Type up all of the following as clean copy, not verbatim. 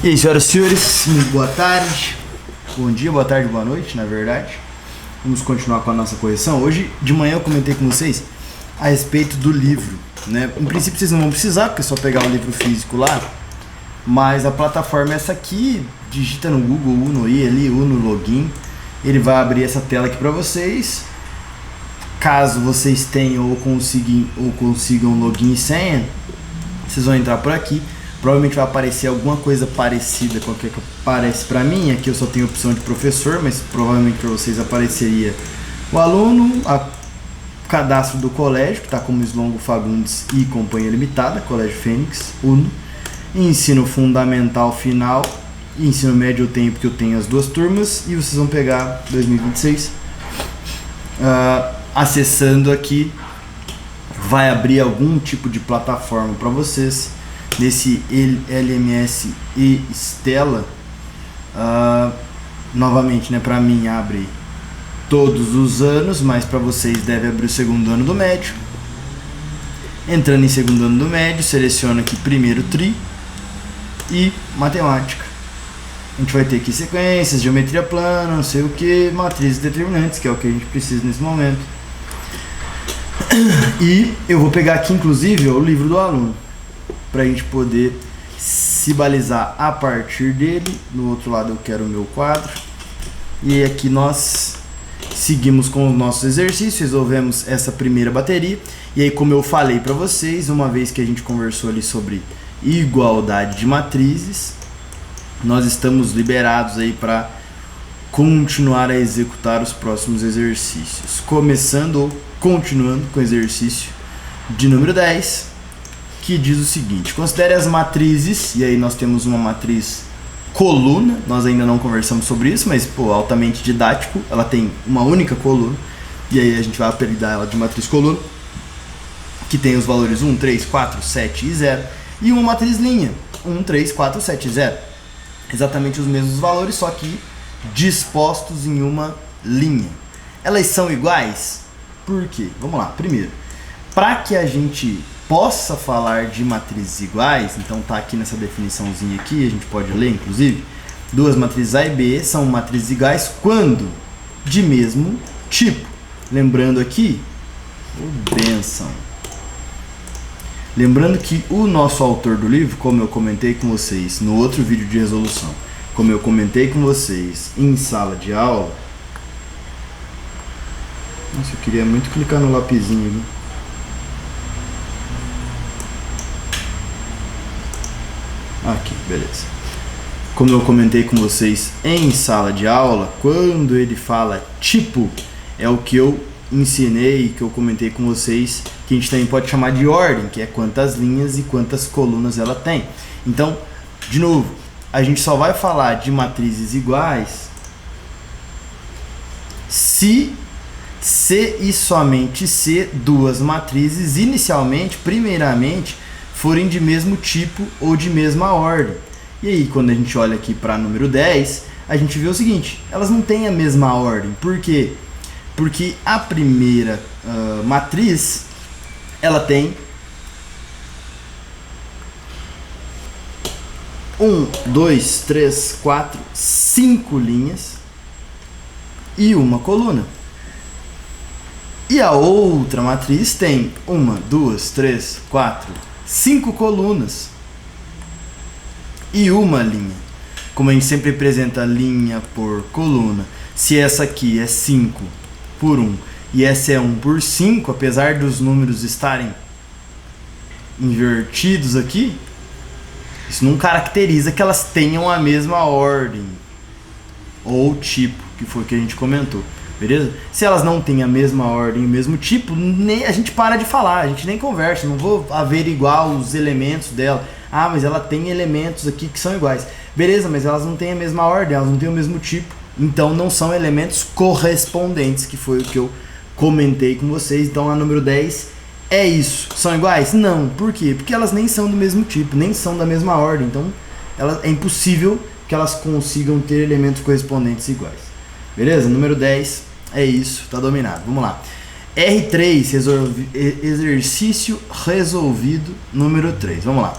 E aí, senhoras e senhores, muito boa tarde, bom dia, boa tarde, boa noite, na verdade. Vamos continuar com a nossa correção. Hoje de manhã eu comentei com vocês a respeito do livro, né? Em princípio vocês não vão precisar, porque é só pegar o livro físico lá, mas a plataforma é essa aqui, digita no Google Uno-i ali, Uno Login, ele vai abrir essa tela aqui para vocês. Caso vocês tenham ou consigam login e senha, vocês vão entrar por aqui. Provavelmente vai aparecer alguma coisa parecida com a que aparece para mim. Aqui eu só tenho a opção de professor, mas provavelmente para vocês apareceria o aluno, o cadastro do colégio, que está como Slongo Fagundes e Companhia Limitada, Colégio Fênix, Uno, ensino fundamental final e ensino médio eu tenho porque eu tenho as duas turmas, e vocês vão pegar 2026. Acessando aqui, vai abrir algum tipo de plataforma para vocês. Nesse LMS e Stella, novamente, né, para mim abre todos os anos, mas para vocês deve abrir o segundo ano do médio. Entrando em segundo ano do médio, seleciona aqui primeiro tri e matemática. A gente vai ter aqui sequências, geometria plana, não sei o que, matrizes determinantes, que é o que a gente precisa nesse momento. E eu vou pegar aqui inclusive o livro do aluno, para a gente poder se balizar a partir dele. No outro lado eu quero o meu quadro. E aqui nós seguimos com os nossos exercícios, resolvemos essa primeira bateria. E aí, como eu falei para vocês, uma vez que a gente conversou ali sobre igualdade de matrizes, nós estamos liberados aí para continuar a executar os próximos exercícios. Começando ou continuando com o exercício de número 10. Que diz o seguinte: considere as matrizes, e aí nós temos uma matriz coluna, nós ainda não conversamos sobre isso, mas altamente didático, ela tem uma única coluna, e aí a gente vai apelidar ela de matriz coluna, que tem os valores 1, 3, 4, 7 e 0, e uma matriz linha, 1, 3, 4, 7 e 0, exatamente os mesmos valores, só que dispostos em uma linha. Elas são iguais? Por quê? Vamos lá, primeiro, para que a gente possa falar de matrizes iguais, então tá aqui nessa definiçãozinha aqui, a gente pode ler inclusive, duas matrizes A e B são matrizes iguais quando de mesmo tipo. Lembrando aqui, benção, lembrando que o nosso autor do livro, como eu comentei com vocês no outro vídeo de resolução, como eu comentei com vocês em sala de aula, nossa, eu queria muito clicar no lapisinho aqui. Aqui, beleza. Como eu comentei com vocês em sala de aula, quando ele fala tipo, é o que eu ensinei, que eu comentei com vocês, que a gente também pode chamar de ordem, que é quantas linhas e quantas colunas ela tem. Então, de novo, a gente só vai falar de matrizes iguais se e somente se duas matrizes inicialmente, primeiramente, forem de mesmo tipo ou de mesma ordem. E aí, quando a gente olha aqui para número 10, a gente vê o seguinte: elas não têm a mesma ordem. Por quê? Porque a primeira matriz, ela tem 1, 2, 3, 4, 5 linhas e uma coluna. E a outra matriz tem 1, 2, 3, 4, 5 colunas e uma linha. Como a gente sempre representa linha por coluna, se essa aqui é 5 por 1 e essa é 1 por 5, apesar dos números estarem invertidos aqui, isso não caracteriza que elas tenham a mesma ordem ou tipo, que foi o que a gente comentou. Beleza? Se elas não têm a mesma ordem e o mesmo tipo, nem, a gente para de falar, a gente nem conversa, não vou averiguar os elementos dela. Ah, mas ela tem elementos aqui que são iguais. Beleza, mas elas não têm a mesma ordem, elas não têm o mesmo tipo, então não são elementos correspondentes, que foi o que eu comentei com vocês. Então a número 10 é isso. São iguais? Não. Por quê? Porque elas nem são do mesmo tipo, nem são da mesma ordem, então é impossível que elas consigam ter elementos correspondentes iguais. Beleza? Número 10 é isso, tá dominado. Vamos lá. R3, exercício resolvido número 3. Vamos lá.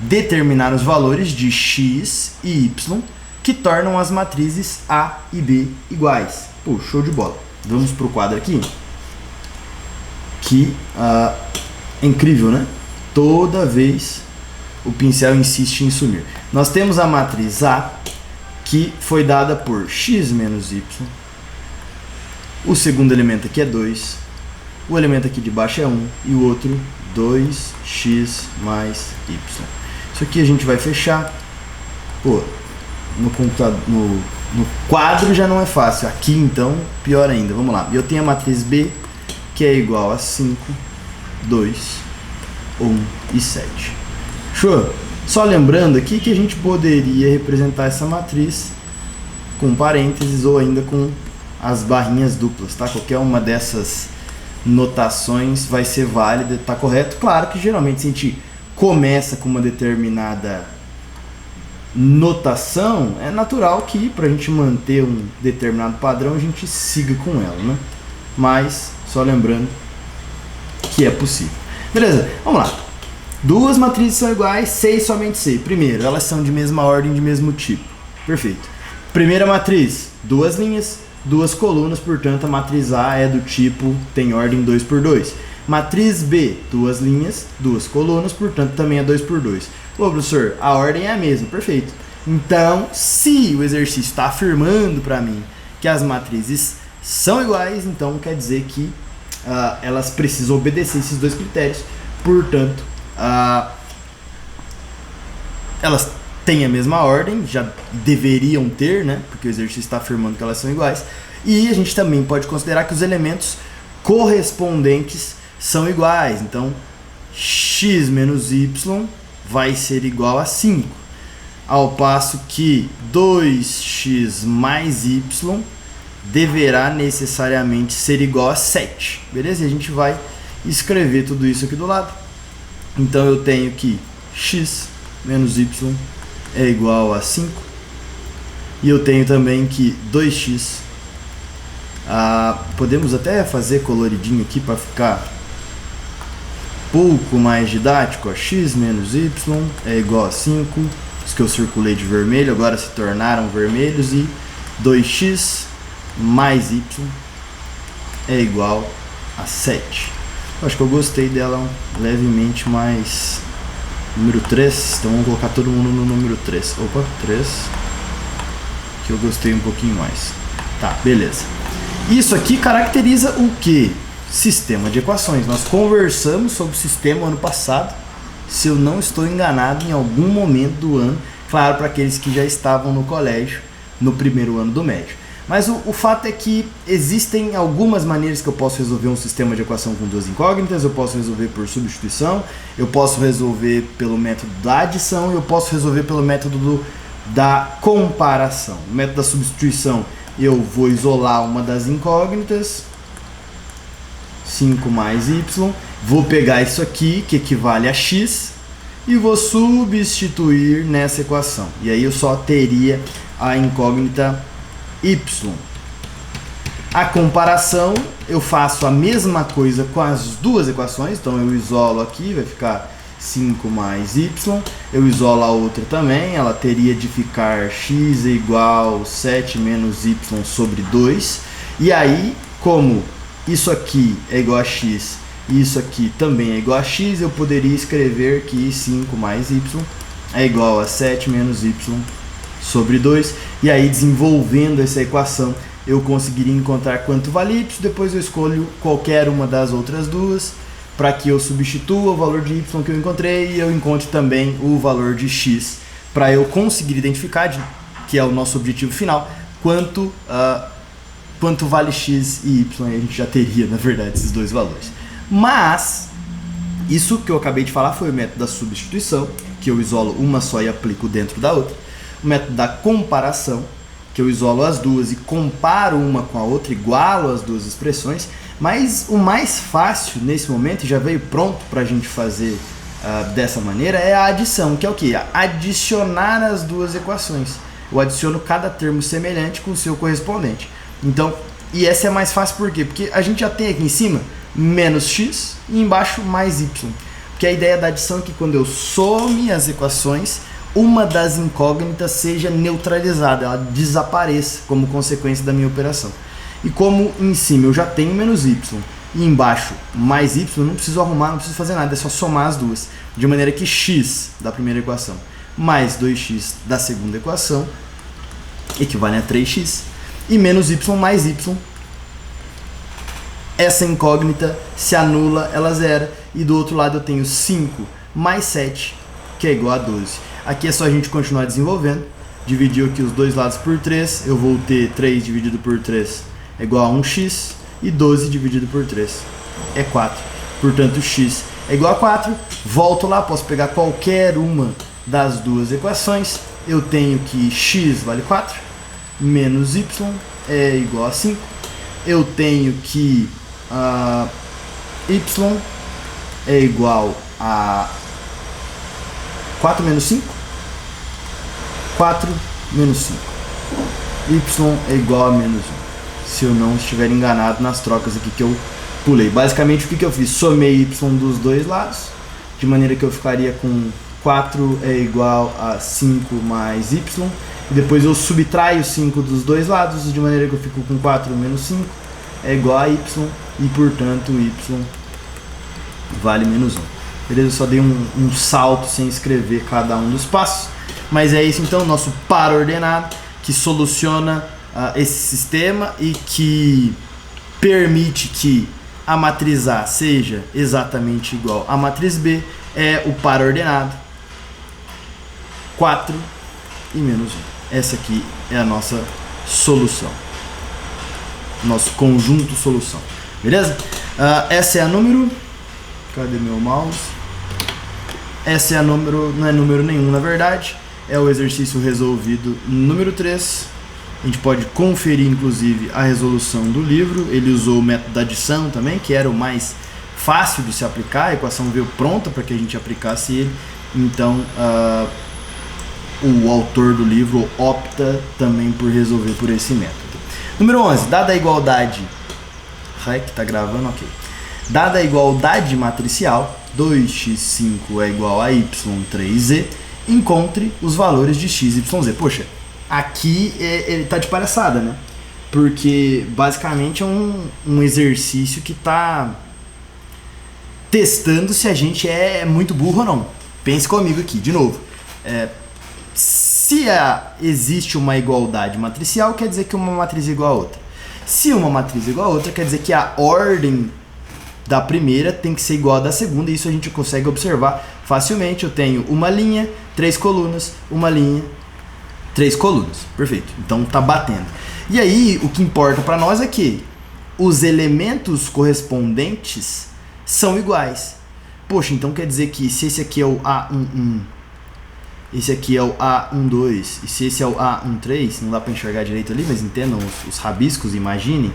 determinar os valores de x e y que tornam as matrizes A e B iguais. Pô, show de bola. Vamos para o quadro aqui. Que é incrível, né? Toda vez o pincel insiste em sumir. Nós temos a matriz A, que foi dada por x menos y. O segundo elemento aqui é 2. O elemento aqui de baixo é 1. E o outro 2x mais y. Isso aqui a gente vai fechar. Pô, no computador, no quadro já não é fácil. Aqui então, pior ainda. Vamos lá. Eu tenho a matriz B, que é igual a 5, 2, 1 e 7. Show? Só lembrando aqui que a gente poderia representar essa matriz com parênteses ou ainda com as barrinhas duplas, tá? Qualquer uma dessas notações vai ser válida, tá correto? Claro que geralmente se a gente começa com uma determinada notação, é natural que para a gente manter um determinado padrão a gente siga com ela, né? Mas só lembrando que é possível. Beleza, vamos lá. Duas matrizes são iguais, C e somente C. Primeiro, elas são de mesma ordem, de mesmo tipo. Perfeito. Primeira matriz, duas linhas, duas colunas, portanto a matriz A é do tipo, tem ordem 2 por 2. Matriz B, duas linhas, duas colunas, portanto também é 2 por 2. Ô professor, a ordem é a mesma, perfeito. Então, se o exercício está afirmando para mim que as matrizes são iguais, então quer dizer que elas precisam obedecer esses dois critérios, portanto, elas têm a mesma ordem, já deveriam ter, né? Porque o exercício está afirmando que elas são iguais. E a gente também pode considerar que os elementos correspondentes são iguais. Então, x menos y vai ser igual a 5. Ao passo que 2x mais y deverá necessariamente ser igual a 7. Beleza? E a gente vai escrever tudo isso aqui do lado. Então eu tenho que x menos y é igual a 5. E eu tenho também que 2x. Podemos até fazer coloridinho aqui para ficar pouco mais didático. Ó, x menos y é igual a 5. Os que eu circulei de vermelho agora se tornaram vermelhos. E 2x mais y é igual a 7. Acho que eu gostei dela levemente mais número 3, então vamos colocar todo mundo no número 3. Opa, 3, que eu gostei um pouquinho mais. Tá, beleza. Isso aqui caracteriza o que? Sistema de equações. Nós conversamos sobre o sistema ano passado, se eu não estou enganado, em algum momento do ano. Claro, para aqueles que já estavam no colégio, no primeiro ano do médio. Mas o fato é que existem algumas maneiras que eu posso resolver um sistema de equação com duas incógnitas. Eu posso resolver por substituição, eu posso resolver pelo método da adição, eu posso resolver pelo método da comparação. No método da substituição, eu vou isolar uma das incógnitas, 5 mais y, vou pegar isso aqui, que equivale a x, e vou substituir nessa equação. E aí eu só teria a incógnita y. A comparação, eu faço a mesma coisa com as duas equações, então eu isolo aqui, vai ficar 5 mais y, eu isolo a outra também, ela teria de ficar x é igual a 7 menos y sobre 2, e aí, como isso aqui é igual a x e isso aqui também é igual a x, eu poderia escrever que 5 mais y é igual a 7 menos y sobre 2, e aí desenvolvendo essa equação eu conseguiria encontrar quanto vale y, depois eu escolho qualquer uma das outras duas para que eu substitua o valor de y que eu encontrei e eu encontre também o valor de x, para eu conseguir identificar, que é o nosso objetivo final, quanto vale x e y, a gente já teria na verdade esses dois valores. Mas isso que eu acabei de falar foi o método da substituição, que eu isolo uma só e aplico dentro da outra. O método da comparação, que eu isolo as duas e comparo uma com a outra, igualo as duas expressões. Mas o mais fácil nesse momento, já veio pronto para a gente fazer dessa maneira, é a adição, que é o que? Adicionar as duas equações. Eu adiciono cada termo semelhante com o seu correspondente. Então, e essa é mais fácil por quê? Porque a gente já tem aqui em cima menos x e embaixo mais y. Porque a ideia da adição é que quando eu some as equações, uma das incógnitas seja neutralizada, ela desapareça como consequência da minha operação. E como em cima eu já tenho menos y e embaixo mais y, não preciso arrumar, não preciso fazer nada, é só somar as duas. De maneira que x da primeira equação mais 2x da segunda equação equivale a 3x. E menos y mais y, essa incógnita se anula, ela zera. E do outro lado eu tenho 5 mais 7, que é igual a 12. Aqui é só a gente continuar desenvolvendo. Dividir aqui os dois lados por 3. Eu vou ter 3 dividido por 3 é igual a 1x. E 12 dividido por 3 é 4. Portanto, x é igual a 4. Volto lá, posso pegar qualquer uma das duas equações. Eu tenho que x vale 4. Menos y é igual a 5. Eu tenho que y é igual a 4 menos 5. 4 menos 5. Y é igual a menos 1. Se eu não estiver enganado nas trocas aqui que eu pulei. Basicamente, o que eu fiz? Somei y dos dois lados, de maneira que eu ficaria com 4 é igual a 5 mais y. E depois eu subtraio 5 dos dois lados, de maneira que eu fico com 4 menos 5 é igual a y. E, portanto, y vale menos 1. Beleza? Eu só dei um salto sem escrever cada um dos passos. Mas é isso, então, nosso par ordenado, que soluciona esse sistema e que permite que a matriz A seja exatamente igual à matriz B, é o par ordenado 4 e menos 1. Essa aqui é a nossa solução, nosso conjunto solução, beleza? Essa é a número, cadê meu mouse? Essa é a número, não é número nenhum na verdade, é o exercício resolvido número 3. A gente pode conferir, inclusive, a resolução do livro. Ele usou o método da adição também, que era o mais fácil de se aplicar. A equação veio pronta para que a gente aplicasse ele. Então, o autor do livro opta também por resolver por esse método. Número 11. Dada a igualdade... que está gravando, ok. Dada a igualdade matricial, 2x5 é igual a y3z, encontre os valores de x, y, z. Poxa, aqui ele tá de palhaçada, né? Porque basicamente é um exercício que tá testando se a gente é muito burro ou não. Pense comigo aqui, de novo. Se existe uma igualdade matricial, quer dizer que uma matriz é igual a outra. Se uma matriz é igual a outra, quer dizer que a ordem da primeira tem que ser igual à da segunda, e isso a gente consegue observar facilmente. Eu tenho uma linha, 3 colunas, uma linha, 3 colunas. Perfeito. Então tá batendo. E aí, o que importa para nós é que os elementos correspondentes são iguais. Poxa, então quer dizer que se esse aqui é o A11, esse aqui é o A12, e se esse é o A13, não dá para enxergar direito ali, mas entendam os rabiscos, imaginem.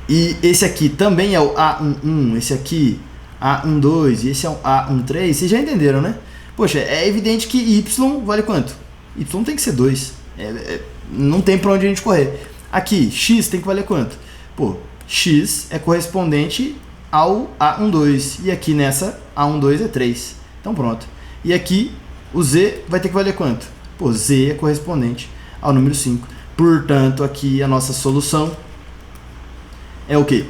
E esse aqui também é o A11, esse aqui A12 e esse é o A13, vocês já entenderam, né? Poxa, é evidente que Y vale quanto? Y tem que ser 2, não tem pra onde a gente correr. Aqui, X tem que valer quanto? Pô, X é correspondente ao A12, e aqui nessa A12 é 3, então pronto. E aqui o Z vai ter que valer quanto? Pô, Z é correspondente ao número 5, portanto aqui a nossa solução é o que?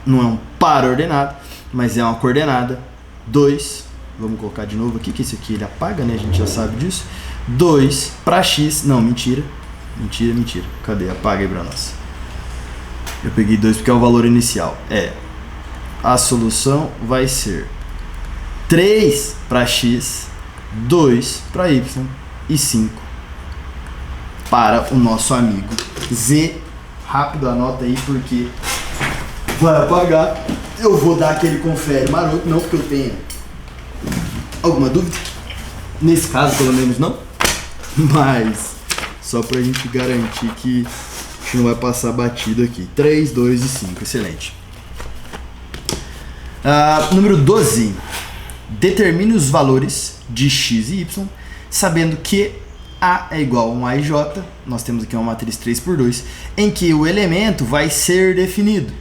Não é um par ordenado, mas é uma coordenada 2. Vamos colocar de novo aqui, que esse aqui ele apaga, né? A gente já sabe disso. 2 para x. Não, mentira. Mentira. Cadê? Apaga aí para nós. Eu peguei 2 porque é o valor inicial. A solução vai ser 3 para x, 2 para y e 5 para o nosso amigo Z. Rápido, anota aí porque vai apagar. Eu vou dar aquele confere maroto, não porque eu tenha alguma dúvida. Nesse caso, pelo menos não. Mas só pra gente garantir que a gente não vai passar batido aqui. 3, 2 e 5. Excelente. Número 12. Determine os valores de x e y, sabendo que A é igual a um AIJ, nós temos aqui uma matriz 3×2, em que o elemento vai ser definido.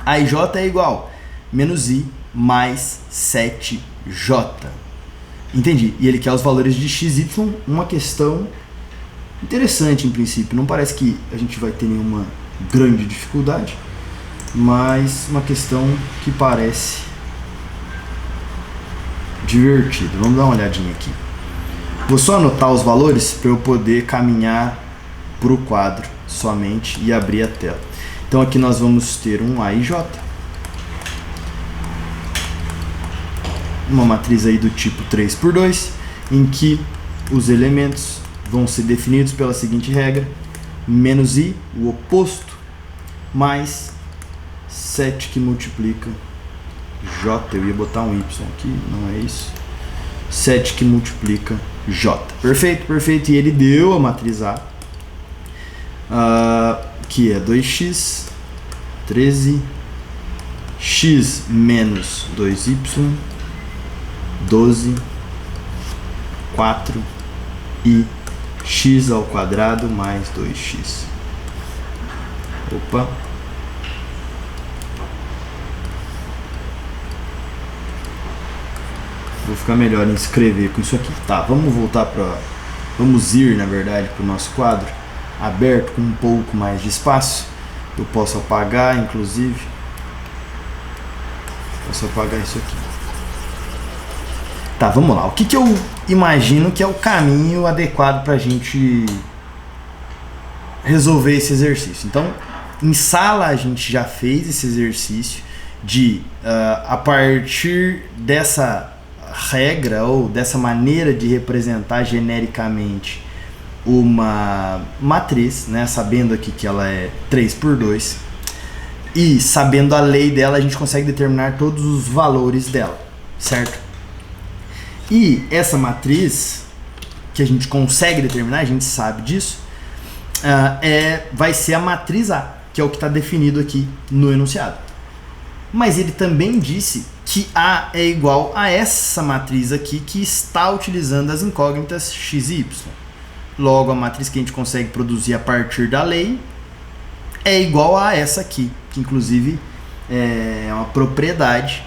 AIJ é igual menos I mais 7J. Entendi. E ele quer os valores de x, y, uma questão interessante em princípio. Não parece que a gente vai ter nenhuma grande dificuldade, mas uma questão que parece divertida. Vamos dar uma olhadinha aqui. Vou só anotar os valores para eu poder caminhar para o quadro somente e abrir a tela. Então aqui nós vamos ter um A e J, uma matriz aí do tipo 3×2, em que os elementos vão ser definidos pela seguinte regra: menos i, o oposto, mais 7 que multiplica j. Eu ia botar um y aqui, não é isso. 7 que multiplica j. Perfeito, perfeito. E ele deu a matriz A, que é 2x, 13, x menos 2y, 12, 4 e x ao quadrado mais 2x. Opa. Vou ficar melhor em escrever com isso aqui. Tá, vamos voltar para... Vamos ir, na verdade, para o nosso quadro aberto com um pouco mais de espaço. Eu posso apagar, inclusive. Posso apagar isso aqui. Tá, vamos lá. O que eu imagino que é o caminho adequado para a gente resolver esse exercício? Então, em sala a gente já fez esse exercício de, a partir dessa regra ou dessa maneira de representar genericamente uma matriz, né, sabendo aqui que ela é 3×2 e sabendo a lei dela, a gente consegue determinar todos os valores dela, certo? E essa matriz que a gente consegue determinar, a gente sabe disso, vai ser a matriz A, que é o que está definido aqui no enunciado. Mas ele também disse que A é igual a essa matriz aqui, que está utilizando as incógnitas x e y. Logo, a matriz que a gente consegue produzir a partir da lei é igual a essa aqui, que inclusive é uma propriedade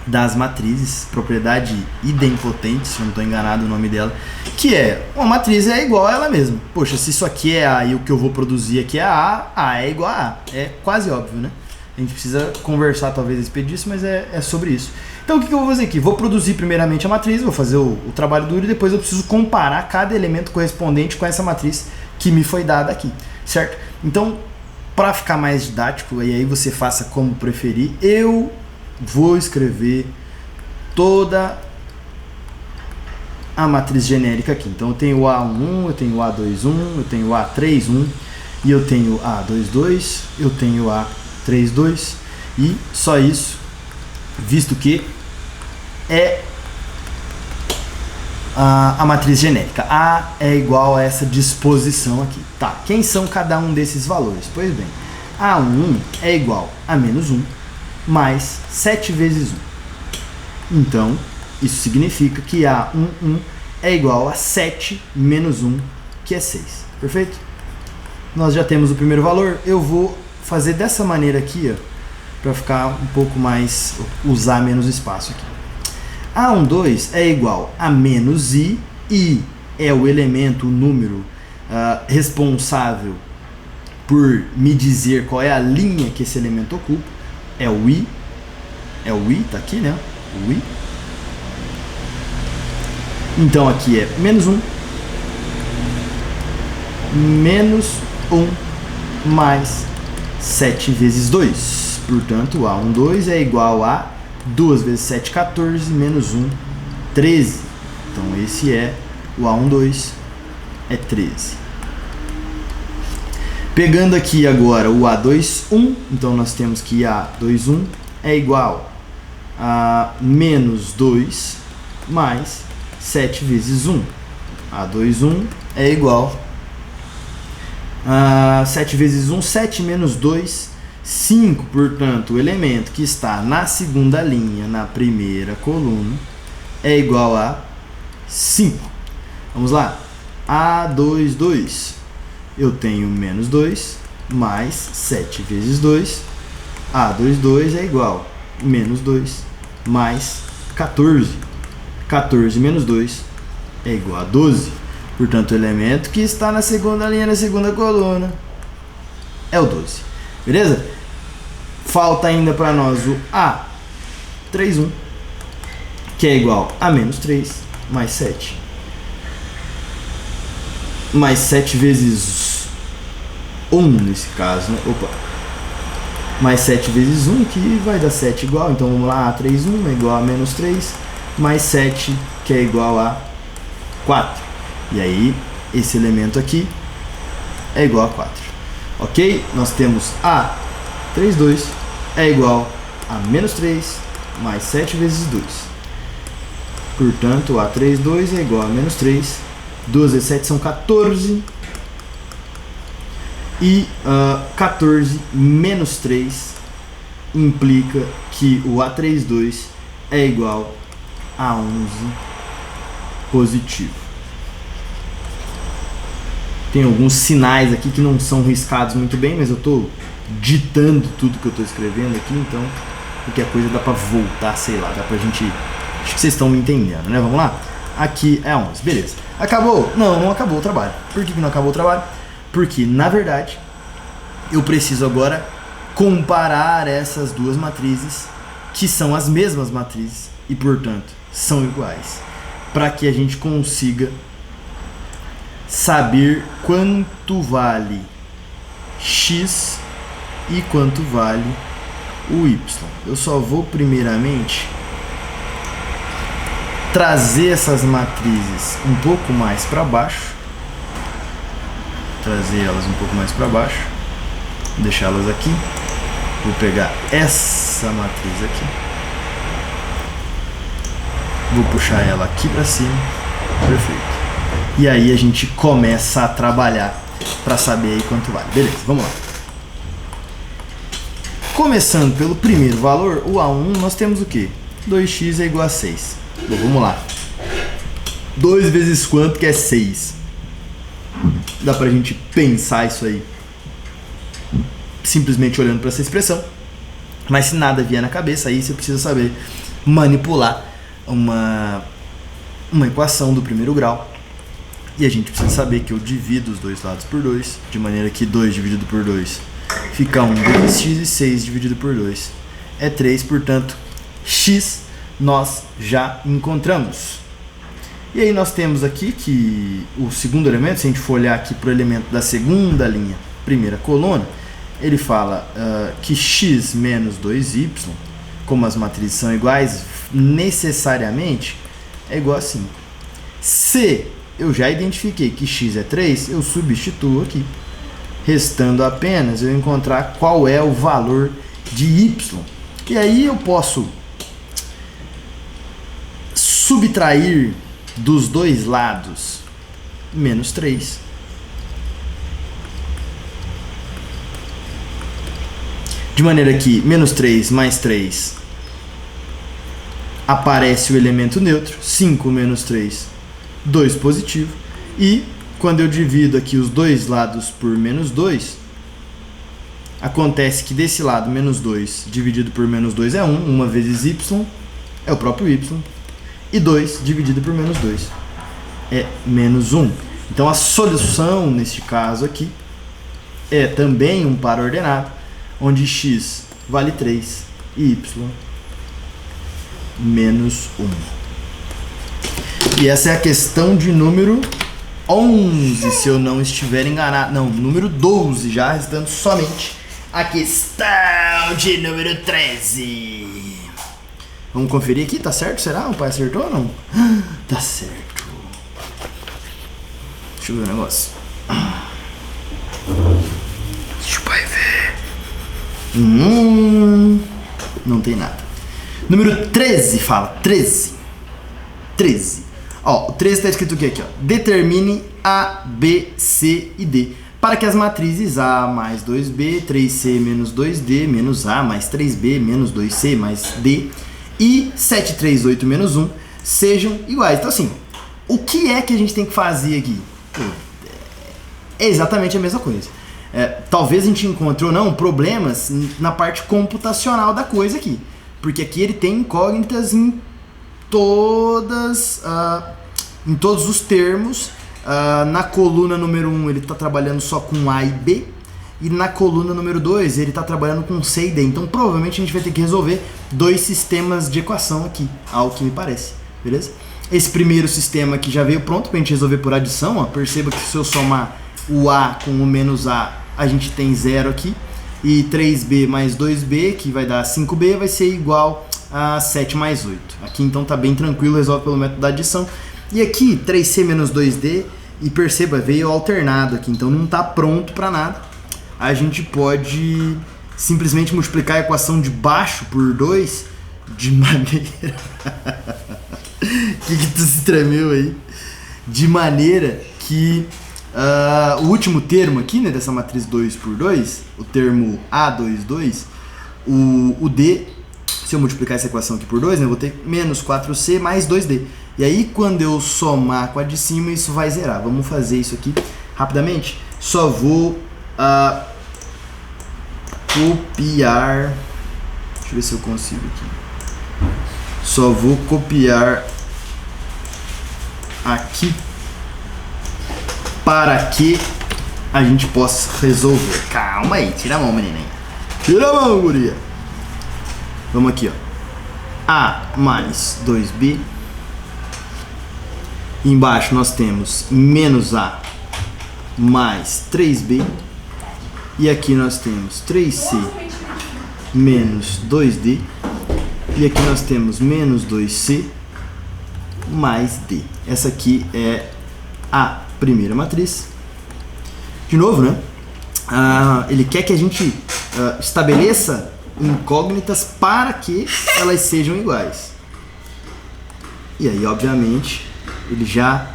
das matrizes, propriedade idempotente, se eu não estou enganado o nome dela, que é uma matriz é igual a ela mesma. Poxa, se isso aqui é A e o que eu vou produzir aqui é A é igual a A. É quase óbvio, né? A gente precisa conversar talvez a respeito disso, mas é sobre isso. Então o que eu vou fazer aqui? Vou produzir primeiramente a matriz, vou fazer o trabalho duro e depois eu preciso comparar cada elemento correspondente com essa matriz que me foi dada aqui, certo? Então, para ficar mais didático, e aí você faça como preferir, eu vou escrever toda a matriz genérica aqui. Então eu tenho o A11, eu tenho o A21, eu tenho o A31 e eu tenho o A22, eu tenho o A32 e só isso, visto que é a matriz genérica. A é igual a essa disposição aqui. Tá, quem são cada um desses valores? Pois bem, A1 é igual a menos 1 mais 7 vezes 1. Então, isso significa que A11 é igual a 7 menos 1, que é 6. Perfeito? Nós já temos o primeiro valor. Eu vou fazer dessa maneira aqui, ó, para ficar um pouco mais, usar menos espaço aqui. A12 é igual a menos i é o elemento, o número responsável por me dizer qual é a linha que esse elemento ocupa. É o i, tá aqui, né? O i. Então aqui é menos 1, menos 1 mais 7 vezes 2. Portanto, A12 é igual a 2 vezes 7, 14, menos 1, 13. Então esse é o A12, é 13. Pegando aqui agora o A21, então nós temos que A21 é igual a menos 2 mais 7 vezes 1. A21 é igual a 7 vezes 1, 7 menos 2, 5. Portanto, o elemento que está na segunda linha, na primeira coluna, é igual a 5. Vamos lá. A22. Eu tenho menos 2 mais 7 vezes 2. A22 é igual a menos 2 mais 14. 14 menos 2 é igual a 12. Portanto, o elemento que está na segunda linha, na segunda coluna, é o 12. Beleza? Falta ainda para nós o A31, que é igual a menos 3 mais 7. Mais 7 vezes 1 nesse caso, né? Opa! Mais 7 vezes 1, que vai dar 7 igual. Então vamos lá, A31 é igual a menos 3, mais 7, que é igual a 4. E aí, esse elemento aqui é igual a 4. Ok? Nós temos A32 é igual a menos 3 mais 7 vezes 2. Portanto, A32 é igual a menos 3. 2 vezes 7 são 14. E 14 menos 3 implica que o A32 é igual a 11 positivo. Tem alguns sinais aqui que não são riscados muito bem, mas eu estou ditando tudo que eu estou escrevendo aqui, então qualquer coisa dá para voltar, sei lá, dá pra gente... Acho que vocês estão me entendendo, né? Vamos lá? Aqui é 11, beleza. Acabou? Não, não acabou o trabalho. Por que não acabou o trabalho? Porque, na verdade, eu preciso agora comparar essas duas matrizes, que são as mesmas matrizes e, portanto, são iguais, para que a gente consiga saber quanto vale x e quanto vale o y. Eu só vou primeiramente trazer essas matrizes um pouco mais para baixo, deixá-las aqui. Vou pegar essa matriz aqui, vou puxar ela aqui para cima, perfeito. E aí a gente começa a trabalhar para saber aí quanto vale. Beleza, vamos lá. Começando pelo primeiro valor, o A1, nós temos o quê? 2x é igual a 6. Bom, vamos lá. 2 vezes quanto que é 6? Dá pra gente pensar isso aí simplesmente olhando para essa expressão. Mas se nada vier na cabeça, aí você precisa saber manipular uma equação do primeiro grau. E a gente precisa saber que eu divido os dois lados por 2, de maneira que 2 dividido por 2 fica 1 vezes x, e 6 dividido por 2 é 3, portanto, x nós já encontramos. E aí nós temos aqui que o segundo elemento, se a gente for olhar aqui para o elemento da segunda linha, primeira coluna, ele fala que x menos 2y, como as matrizes são iguais, necessariamente é igual a 5. Se eu já identifiquei que x é 3, eu substituo aqui, restando apenas eu encontrar qual é o valor de y. E aí eu posso subtrair dos dois lados menos 3. De maneira que menos 3 mais 3 aparece o elemento neutro, 5 menos 3, 2 positivo. E quando eu divido aqui os dois lados por menos 2, acontece que desse lado menos 2 dividido por menos 2 é 1, 1 vezes y é o próprio y, e 2 dividido por menos 2 é menos 1. Então a solução neste caso aqui é também um par ordenado, onde x vale 3 e y menos 1. E essa é a questão de número 11, se eu não estiver enganado. Não, número 12 já, restando somente a questão de número 13. Vamos conferir aqui, tá certo? Será? O pai acertou ou não? Tá certo. Deixa eu ver o negócio. Deixa o pai ver. Não tem nada. Número 13 fala. 13. Ó, o 13 está escrito o que aqui? Ó? Determine A, B, C e D para que as matrizes A mais 2B, 3C menos 2D, menos A mais 3B, menos 2C mais D e 7, 3, 8 menos 1 sejam iguais. Então assim, o que é que a gente tem que fazer aqui? É exatamente a mesma coisa. Talvez a gente encontre ou não problemas na parte computacional da coisa aqui. Porque aqui ele tem incógnitas em todos os termos. Na coluna número 1 ele está trabalhando só com A e B. E na coluna número 2 ele está trabalhando com C e D. Então provavelmente a gente vai ter que resolver 2 sistemas de equação aqui, ao que me parece, beleza? Esse primeiro sistema aqui já veio pronto para a gente resolver por adição. Ó. Perceba que se eu somar o A com o menos a gente tem 0 aqui. E 3B mais 2B, que vai dar 5B, vai ser igual a 7 mais 8. Aqui então tá bem tranquilo, resolve pelo método da adição. E aqui 3C menos 2D, e perceba, veio alternado aqui, então não tá pronto para nada. A gente pode simplesmente multiplicar a equação de baixo por 2 de maneira... que tu se tremeu aí? De maneira que o último termo aqui, né, dessa matriz 2 por 2, o termo A22, o D, se eu multiplicar essa equação aqui por 2, né, eu vou ter menos 4C mais 2D. E aí quando eu somar com a de cima, isso vai zerar. Vamos fazer isso aqui rapidamente. Só vou copiar, deixa eu ver se eu consigo aqui. Só vou copiar aqui para que a gente possa resolver. Calma aí, tira a mão, menininha. Tira a mão, guria. Vamos aqui, ó. A mais 2B. Embaixo nós temos menos A mais 3B. E aqui nós temos 3C menos 2D. E aqui nós temos menos 2C mais D. Essa aqui é a primeira matriz. De novo, né? Ele quer que a gente estabeleça incógnitas para que elas sejam iguais. E aí, obviamente, ele já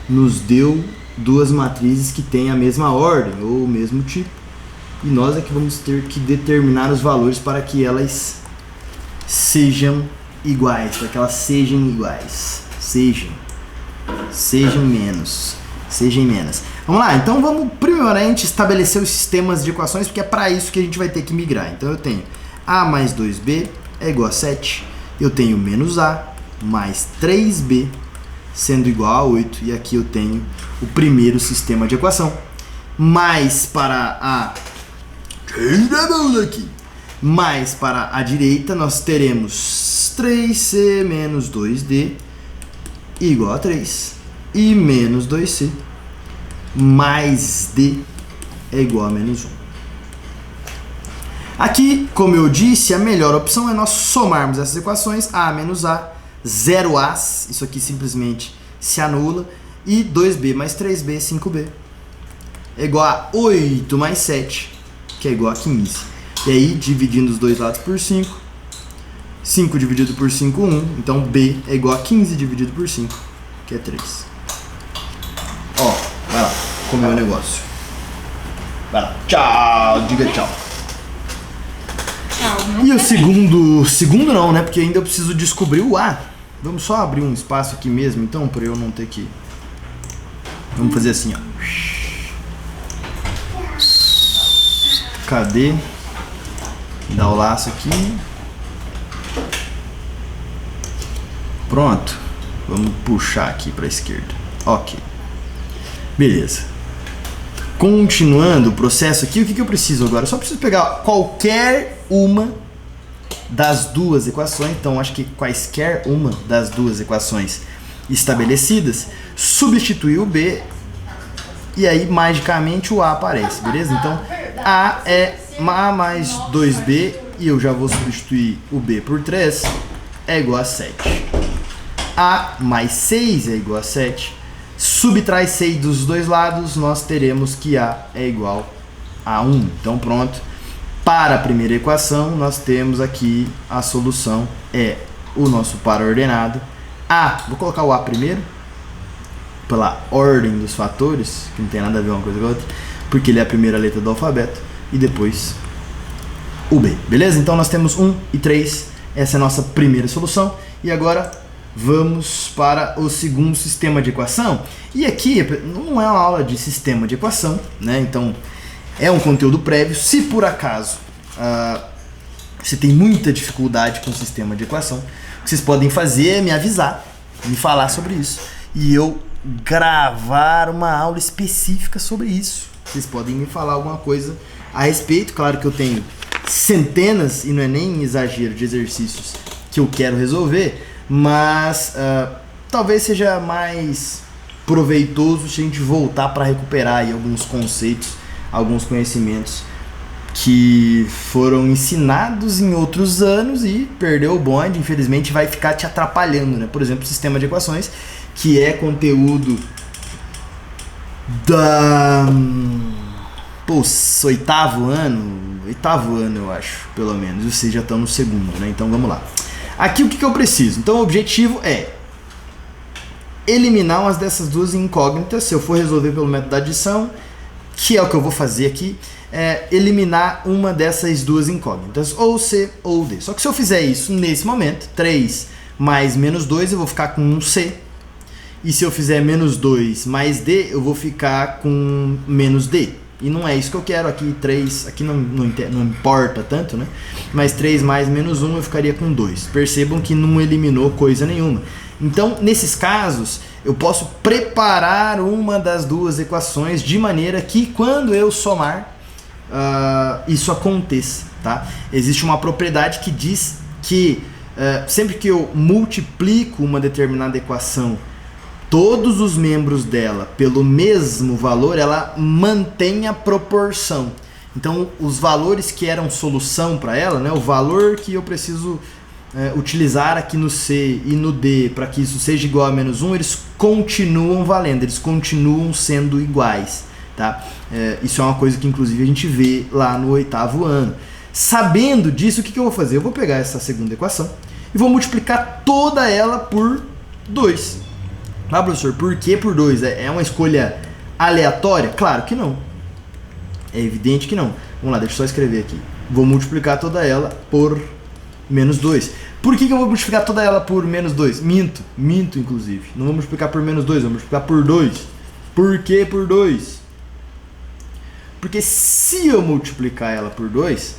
nos deu 2 matrizes que têm a mesma ordem ou o mesmo tipo. E nós é que vamos ter que determinar os valores para que elas sejam iguais, para que elas sejam iguais. Sejam menos. Vamos lá, então vamos primeiramente estabelecer os sistemas de equações, porque é para isso que a gente vai ter que migrar. Então eu tenho A mais 2B é igual a 7. Eu tenho menos A mais 3B sendo igual a 8. E aqui eu tenho o primeiro sistema de equação. Mais para a... Mais para a direita nós teremos 3C menos 2D igual a 3. E menos 2C mais D é igual a menos 1. Aqui, como eu disse, a melhor opção é nós somarmos essas equações. A menos A, 0 A's, isso aqui simplesmente se anula. E 2B mais 3B, 5B, é igual a 8 mais 7, que é igual a 15. E aí, dividindo os dois lados por 5, 5 dividido por 5, 1. Então, B é igual a 15 dividido por 5, que é 3. Ó, vai lá, comer o negócio. Vai lá, tchau, diga tchau. E o segundo não, né? Porque ainda eu preciso descobrir o A. Vamos só abrir um espaço aqui mesmo, então, para eu não ter que... Vamos fazer assim, ó. Cadê? Dá o laço aqui. Pronto. Vamos puxar aqui para a esquerda. Ok. Beleza. Continuando o processo aqui, o que eu preciso agora? Eu só preciso pegar qualquer uma das duas equações. Então, acho que quaisquer uma das duas equações estabelecidas, substituir o B e aí magicamente o A aparece, beleza? Então, A é A mais 2B e eu já vou substituir o B por 3, é igual a 7. A mais 6 é igual a 7. Subtrai 6 dos dois lados, nós teremos que A é igual a 1. Então pronto, para a primeira equação nós temos aqui a solução, é o nosso par ordenado. A, vou colocar o A primeiro, pela ordem dos fatores, que não tem nada a ver uma coisa com a outra, porque ele é a primeira letra do alfabeto, e depois o B, beleza? Então nós temos 1 e 3, essa é a nossa primeira solução, e agora vamos para o segundo sistema de equação. E aqui não é uma aula de sistema de equação, né? Então é um conteúdo prévio. Se por acaso você tem muita dificuldade com o sistema de equação, o que vocês podem fazer é me avisar, me falar sobre isso, e eu gravar uma aula específica sobre isso. Vocês podem me falar alguma coisa a respeito. Claro que eu tenho centenas, e não é nem exagero, de exercícios que eu quero resolver, mas talvez seja mais proveitoso se a gente voltar para recuperar aí alguns conceitos, alguns conhecimentos que foram ensinados em outros anos e perdeu o bonde, infelizmente vai ficar te atrapalhando, né? Por exemplo, o sistema de equações, que é conteúdo da oitavo ano eu acho, pelo menos, vocês já estão no segundo, né? Então vamos lá. Aqui o que eu preciso? Então o objetivo é eliminar umas dessas duas incógnitas. Se eu for resolver pelo método da adição, que é o que eu vou fazer aqui, é eliminar uma dessas duas incógnitas, ou C ou D. Só que se eu fizer isso nesse momento, 3 mais menos 2, eu vou ficar com um C. E se eu fizer menos 2 mais D, eu vou ficar com menos D. E não é isso que eu quero. Aqui 3, aqui não importa tanto, né? Mas 3 mais menos 1 eu ficaria com 2. Percebam que não eliminou coisa nenhuma. Então, nesses casos, eu posso preparar uma das duas equações de maneira que quando eu somar, isso aconteça, tá? Existe uma propriedade que diz que sempre que eu multiplico uma determinada equação, todos os membros dela pelo mesmo valor, ela mantém a proporção. Então, os valores que eram solução para ela, né, o valor que eu preciso utilizar aqui no C e no D para que isso seja igual a menos 1, eles continuam valendo, eles continuam sendo iguais. Tá? Isso é uma coisa que inclusive a gente vê lá no oitavo ano. Sabendo disso, o que eu vou fazer? Eu vou pegar essa segunda equação e vou multiplicar toda ela por 2. Ah, professor, por que por 2? É uma escolha aleatória? Claro que não. É evidente que não. Vamos lá, deixa eu só escrever aqui. Vou multiplicar toda ela por menos 2. Por que eu vou multiplicar toda ela por menos 2? Minto inclusive. Não vou multiplicar por menos 2, vou multiplicar por 2. Por que por 2? Porque se eu multiplicar ela por 2,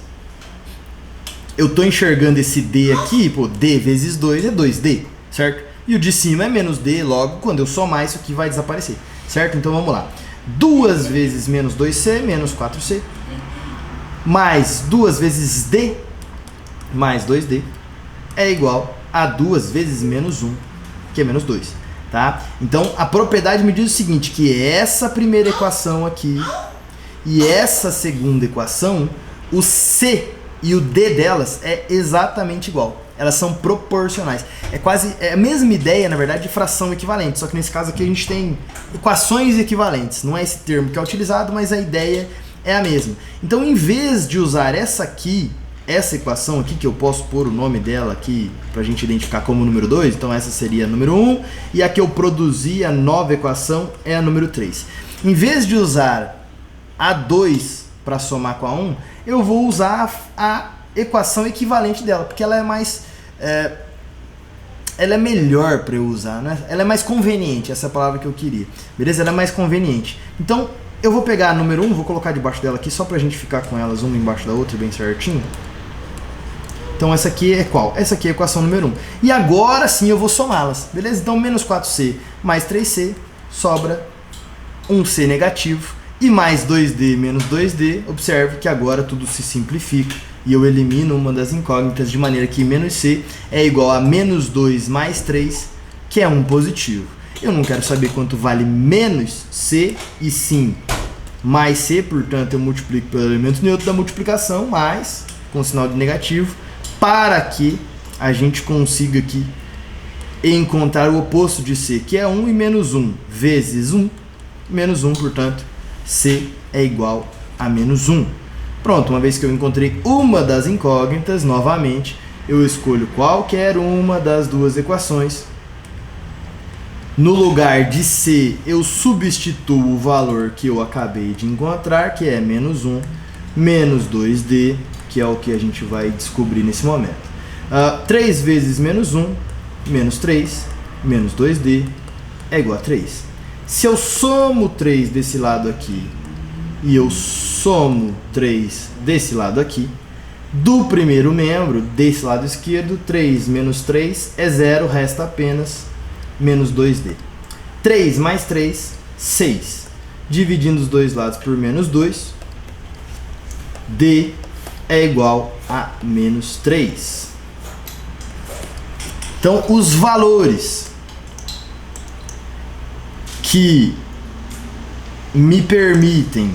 eu estou enxergando esse D aqui, pô, D vezes 2 é 2D, certo? E o de cima é menos D, logo, quando eu somar, isso aqui vai desaparecer, certo? Então vamos lá. 2 vezes menos 2C, menos 4C, mais 2 vezes D, mais 2D, é igual a 2 vezes menos 1, que é menos 2, tá? Então a propriedade me diz o seguinte, que essa primeira equação aqui e essa segunda equação, o C e o D delas é exatamente igual. Elas são proporcionais. É a mesma ideia, na verdade, de fração equivalente. Só que nesse caso aqui a gente tem equações equivalentes. Não é esse termo que é utilizado, mas a ideia é a mesma. Então, em vez de usar essa equação aqui, que eu posso pôr o nome dela aqui pra gente identificar como número 2, então essa seria a número 1, e a que eu produzi, a nova equação, é a número 3. Em vez de usar a 2 para somar com a 1, eu vou usar a equação equivalente dela, porque ela é mais ela é melhor para eu usar, né? Ela é mais conveniente, essa é a palavra que eu queria, beleza? Ela é mais conveniente. Então eu vou pegar a número 1, vou colocar debaixo dela aqui só pra gente ficar com elas uma embaixo da outra bem certinho. Então essa aqui é qual? Essa aqui é a equação número 1. E agora sim eu vou somá-las, beleza? Então menos 4C mais 3C sobra 1C negativo. E mais 2D menos 2D, observe que agora tudo se simplifica e eu elimino uma das incógnitas de maneira que menos C é igual a menos 2 mais 3, que é 1 positivo. Eu não quero saber quanto vale menos C e sim mais C, portanto eu multiplico pelo elemento neutro da multiplicação, mais, com sinal de negativo, para que a gente consiga aqui encontrar o oposto de C, que é 1 e menos 1 vezes 1, menos 1, portanto, C é igual a menos 1. Pronto, uma vez que eu encontrei uma das incógnitas, novamente, eu escolho qualquer uma das duas equações. No lugar de C, eu substituo o valor que eu acabei de encontrar, que é menos 1, menos 2D, que é o que a gente vai descobrir nesse momento. 3 vezes menos 1, menos 3, menos 2D, é igual a 3. Se eu somo 3 desse lado aqui e eu somo 3 desse lado aqui, do primeiro membro, desse lado esquerdo, 3 menos 3 é 0, resta apenas menos 2D. 3 mais 3, 6. Dividindo os dois lados por menos 2, D é igual a menos 3. Então, os valores que me permitem...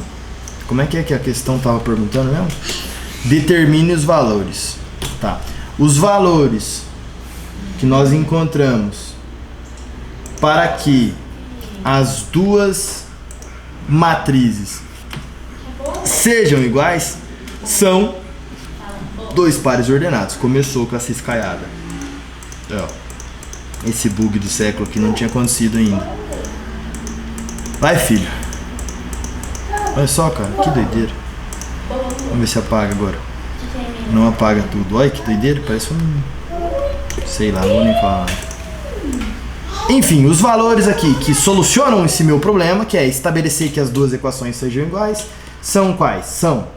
Como é que a questão estava perguntando mesmo? Determine os valores. Tá. Os valores que nós encontramos para que as duas matrizes sejam iguais são dois pares ordenados. Começou com essa escaiada. Esse bug do século aqui não tinha acontecido ainda. Vai, filho. Olha só, cara, que doideira. Vamos ver se apaga agora. Não apaga tudo. Olha que doideira, parece um... Sei lá, não vou nem falar. Enfim, os valores aqui que solucionam esse meu problema, que é estabelecer que as duas equações sejam iguais, são quais? São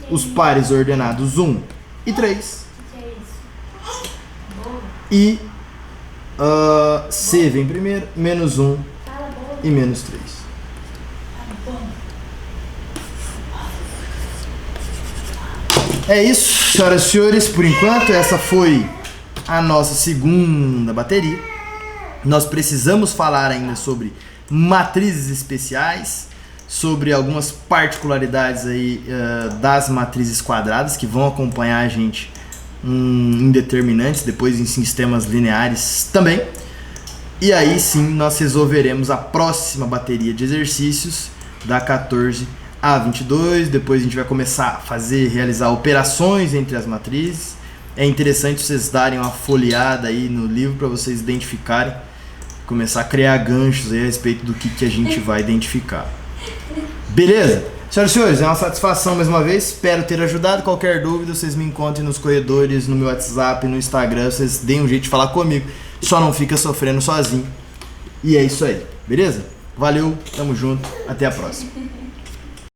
os pares ordenados 1 e 3. E C vem primeiro, menos 1 e menos 3. É isso, senhoras e senhores, por enquanto essa foi a nossa segunda bateria. Nós precisamos falar ainda sobre matrizes especiais, sobre algumas particularidades aí das matrizes quadradas que vão acompanhar a gente em determinantes, depois em sistemas lineares também. E aí sim nós resolveremos a próxima bateria de exercícios da 14 a 22. Depois a gente vai começar a realizar operações entre as matrizes. É interessante vocês darem uma folheada aí no livro para vocês identificarem, começar a criar ganchos aí a respeito do que a gente vai identificar. Beleza? Senhoras e senhores, é uma satisfação mais uma vez, espero ter ajudado. Qualquer dúvida, vocês me encontrem nos corredores, no meu WhatsApp, no Instagram, vocês deem um jeito de falar comigo, só não fica sofrendo sozinho. E é isso aí, beleza? Valeu, tamo junto, até a próxima.